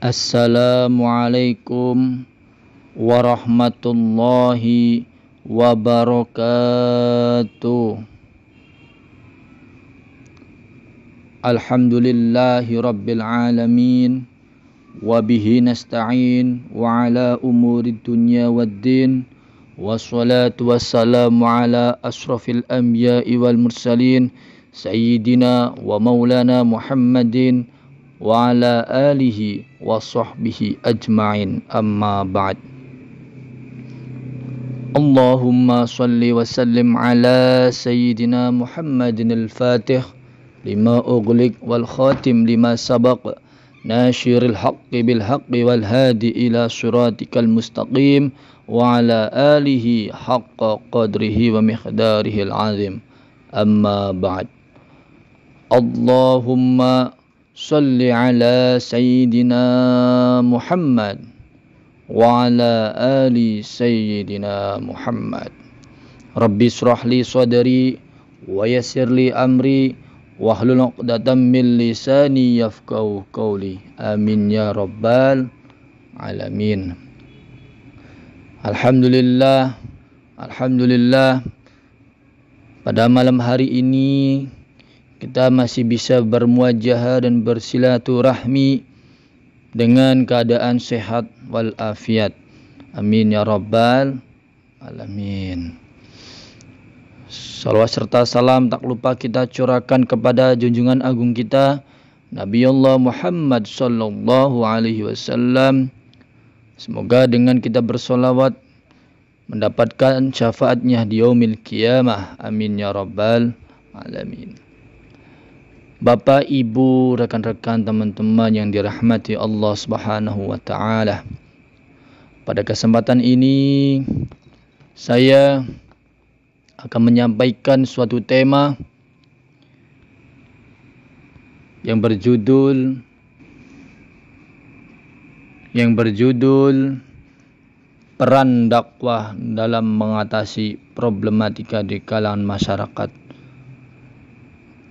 Assalamualaikum warahmatullahi wabarakatuh. Alhamdulillahi rabbil alamin, wabihi nasta'in wa ala umurid dunya waddin, wassalatu wassalamu ala asrafil anbiya'i wal mursalin, sayyidina wa maulana Muhammadin wa ala alihi wa sahbihi ajma'in, amma ba'd. Allahumma salli wa sallim ala sayyidina Muhammadin al-fatih lima ughliq wal khatim lima sabaq, nashiril haqqi bil haqqi wal hadi ila siratikal mustaqim, wa ala alihi haqqa qadrihi wa miqdarihi al-azim, amma ba'd. Allahumma salli ala sayyidina Muhammad wa ala ali sayyidina Muhammad. Rabbi israh li sadri wa yassir li amri wahlul 'uqdatam min lisani yafqahu qawli. Amin ya rabbal alamin. Alhamdulillah, pada malam hari ini kita masih bisa bermuajahah dan bersilaturahmi dengan keadaan sehat walafiat. Amin ya rabbal alamin. Salawat serta salam tak lupa kita curahkan kepada junjungan agung kita Nabi Allah Muhammad sallallahu alaihi wasallam. Semoga dengan kita bersolawat mendapatkan syafaatnya di yaumil qiyamah. Amin ya rabbal alamin. Bapak, Ibu, rekan-rekan, teman-teman yang dirahmati Allah Subhanahu wa taala. Pada kesempatan ini saya akan menyampaikan suatu tema yang berjudul peran dakwah dalam mengatasi problematika di kalangan masyarakat.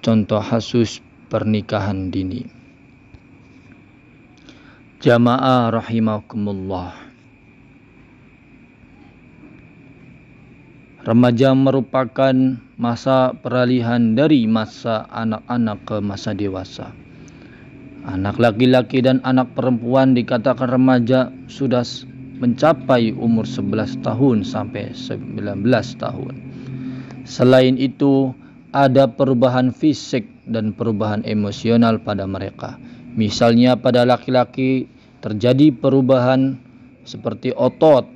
Contoh kasus pernikahan dini. Jamaah rahimakumullah. Remaja merupakan masa peralihan dari masa anak-anak ke masa dewasa. Anak laki-laki dan anak perempuan dikatakan remaja sudah mencapai umur 11 tahun sampai 19 tahun. Selain itu, ada perubahan fisik dan perubahan emosional pada mereka. Misalnya pada laki-laki terjadi perubahan seperti otot,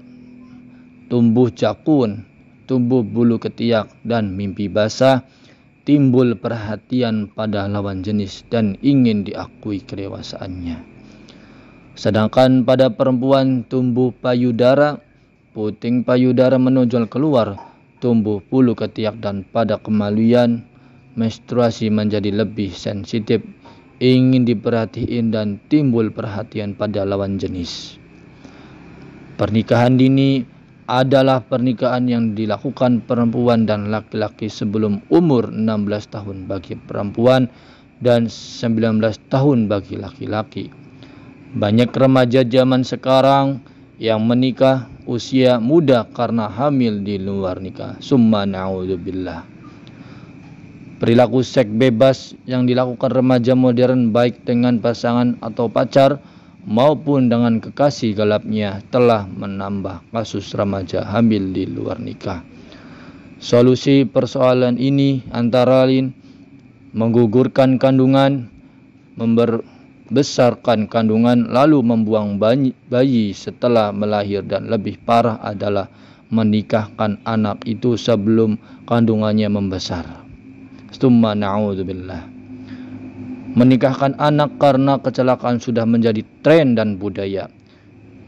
tumbuh jakun, tumbuh bulu ketiak dan mimpi basah, timbul perhatian pada lawan jenis dan ingin diakui kedewasaannya. Sedangkan pada perempuan tumbuh payudara, puting payudara menonjol keluar, tumbuh bulu ketiak, dan pada kemaluan menstruasi menjadi lebih sensitif, ingin diperhatiin dan timbul perhatian pada lawan jenis. Pernikahan dini adalah pernikahan yang dilakukan perempuan dan laki-laki sebelum umur 16 tahun bagi perempuan dan 19 tahun bagi laki-laki. Banyak remaja zaman sekarang yang menikah usia muda karena hamil di luar nikah. Summa na'udzubillah. Perilaku seks bebas yang dilakukan remaja modern baik dengan pasangan atau pacar maupun dengan kekasih gelapnya telah menambah kasus remaja hamil di luar nikah. Solusi persoalan ini antara lain menggugurkan kandungan, membesarkan kandungan lalu membuang bayi setelah melahir, dan lebih parah adalah menikahkan anak itu sebelum kandungannya membesar. Summa na'udzubillah. Menikahkan anak karena kecelakaan sudah menjadi tren dan budaya.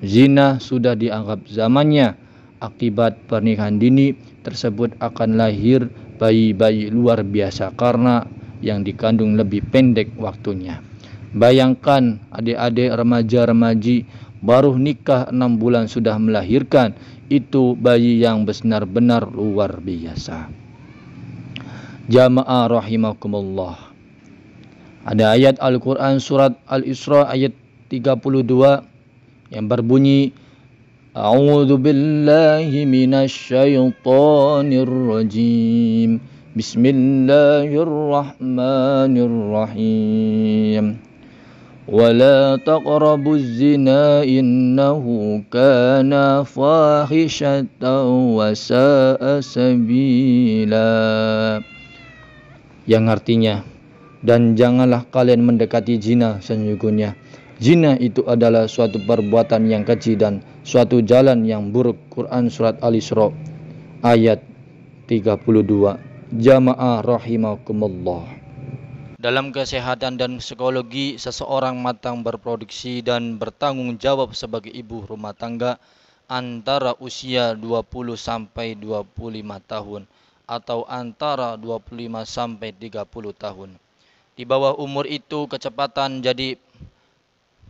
Zina sudah dianggap zamannya. Akibat pernikahan dini tersebut akan lahir bayi-bayi luar biasa karena yang dikandung lebih pendek waktunya. Bayangkan adik-adik remaja-remaji baru nikah 6 bulan sudah melahirkan. Itu bayi yang benar-benar luar biasa. Jamaah rahimakumullah. Ada ayat Al-Quran surat Al-Isra ayat 32 yang berbunyi A'udzu billahi minasyaitonir rajim. Bismillahirrahmanirrahim. Wala taqrabuz zina innahu kana fahishatan wa sa'a sabila. Yang artinya, dan janganlah kalian mendekati zina, sesungguhnya zina itu adalah suatu perbuatan yang keji dan suatu jalan yang buruk. Quran Surat Al-Isra ayat 32. Jamaah rahimakumullah. Dalam kesehatan dan psikologi, seseorang matang berproduksi dan bertanggung jawab sebagai ibu rumah tangga antara usia 20 sampai 25 tahun atau antara 25 sampai 30 tahun. Di bawah umur itu kecepatan jadi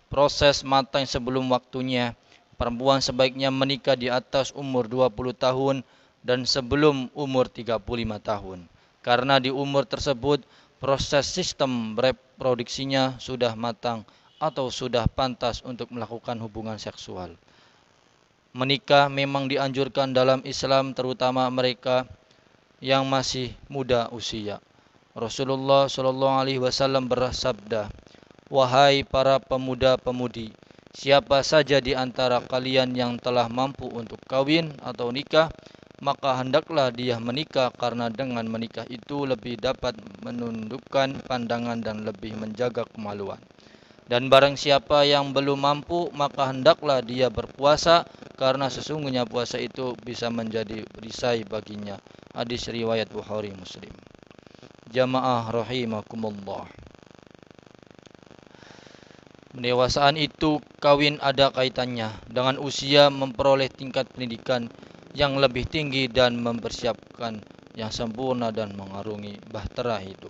proses matang sebelum waktunya. Perempuan sebaiknya menikah di atas umur 20 tahun dan sebelum umur 35 tahun. Karena di umur tersebut proses sistem reproduksinya sudah matang atau sudah pantas untuk melakukan hubungan seksual. Menikah memang dianjurkan dalam Islam, terutama mereka yang masih muda usia. Rasulullah SAW bersabda, "Wahai para pemuda-pemudi, siapa saja di antara kalian yang telah mampu untuk kawin atau nikah, maka hendaklah dia menikah, karena dengan menikah itu lebih dapat menundukkan pandangan dan lebih menjaga kemaluan. Dan barang siapa yang belum mampu, maka hendaklah dia berpuasa, karena sesungguhnya puasa itu bisa menjadi perisai baginya." Hadis riwayat Bukhari Muslim. Jamaah rahimakumullah. Pendewasaan itu kawin ada kaitannya dengan usia, memperoleh tingkat pendidikan yang lebih tinggi dan mempersiapkan yang sempurna dan mengarungi bahtera hidup.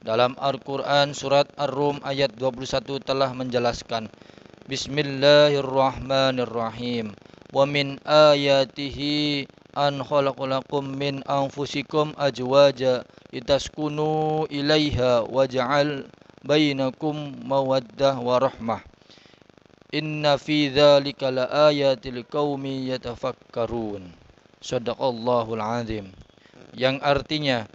Dalam Al-Quran surat Ar-Rum ayat 21 telah menjelaskan, Bismillahirrahmanirrahim. Wa min ayatihi an khalaqalakum min anfusikum ajwaja litaskunu ilaiha waja'al bainakum mawaddah wa rahmah. Inna fi dzalika laayatil qaumi yatafakkarun. Shadaqallahul azim. Yang artinya,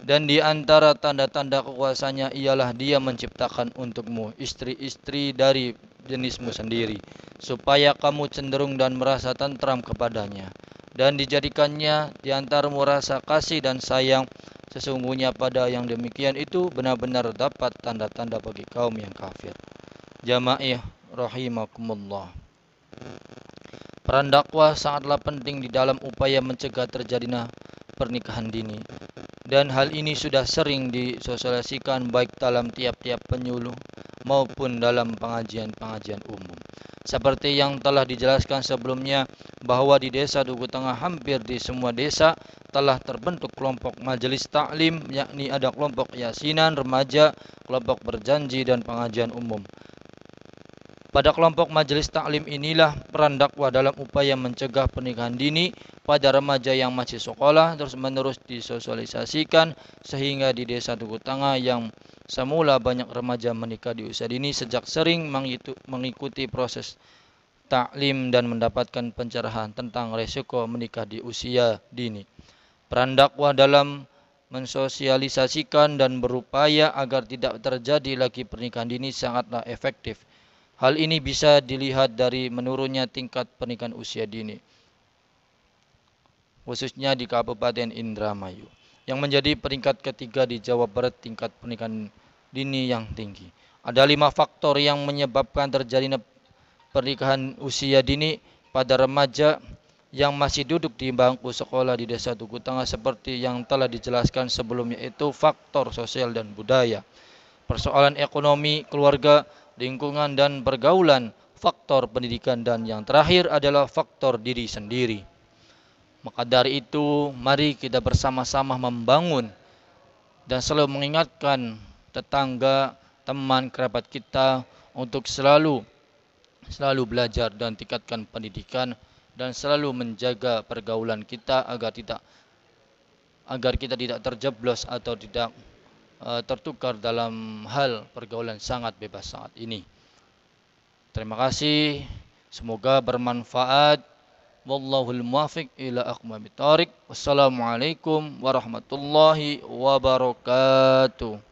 dan di antara tanda-tanda kekuasaannya ialah dia menciptakan untukmu istri-istri dari jenismu sendiri, supaya kamu cenderung dan merasa tentram kepadanya, dan dijadikannya di antaramu rasa kasih dan sayang. Sesungguhnya pada yang demikian itu benar-benar dapat tanda-tanda bagi kaum yang kafir. Jamaah rahimakumullah. Peran dakwah sangatlah penting di dalam upaya mencegah terjadinya pernikahan dini. Dan hal ini sudah sering disosialisasikan baik dalam tiap-tiap penyuluh maupun dalam pengajian-pengajian umum. Seperti yang telah dijelaskan sebelumnya, bahwa di desa Duku Tengah hampir di semua desa telah terbentuk kelompok majelis taklim, yakni ada kelompok yasinan remaja, kelompok berjanji, dan pengajian umum. Pada kelompok majelis taklim inilah peran dakwah dalam upaya mencegah pernikahan dini pada remaja yang masih sekolah terus-menerus disosialisasikan, sehingga di desa Duku Tengah yang semula banyak remaja menikah di usia dini sejak sering mengikuti proses taklim dan mendapatkan pencerahan tentang resiko menikah di usia dini. Peran dakwah dalam mensosialisasikan dan berupaya agar tidak terjadi lagi pernikahan dini sangatlah efektif. Hal ini bisa dilihat dari menurunnya tingkat pernikahan usia dini, khususnya di Kabupaten Indramayu, yang menjadi peringkat ketiga di Jawa Barat tingkat pernikahan dini yang tinggi. Ada 5 faktor yang menyebabkan terjadinya pernikahan usia dini pada remaja yang masih duduk di bangku sekolah di desa Duku Tengah, seperti yang telah dijelaskan sebelumnya, yaitu faktor sosial dan budaya, persoalan ekonomi, keluarga, lingkungan, dan pergaulan, faktor pendidikan, dan yang terakhir adalah faktor diri sendiri. Maka dari itu, mari kita bersama-sama membangun dan selalu mengingatkan tetangga, teman, kerabat kita untuk selalu belajar dan tingkatkan pendidikan, dan selalu menjaga pergaulan kita agar kita tidak terjeblos atau tidak tertukar dalam hal pergaulan sangat bebas saat ini. Terima kasih. Semoga bermanfaat. Wallahul muwaffiq ila aqwamit thoriq. Wassalamualaikum warahmatullahi wabarakatuh.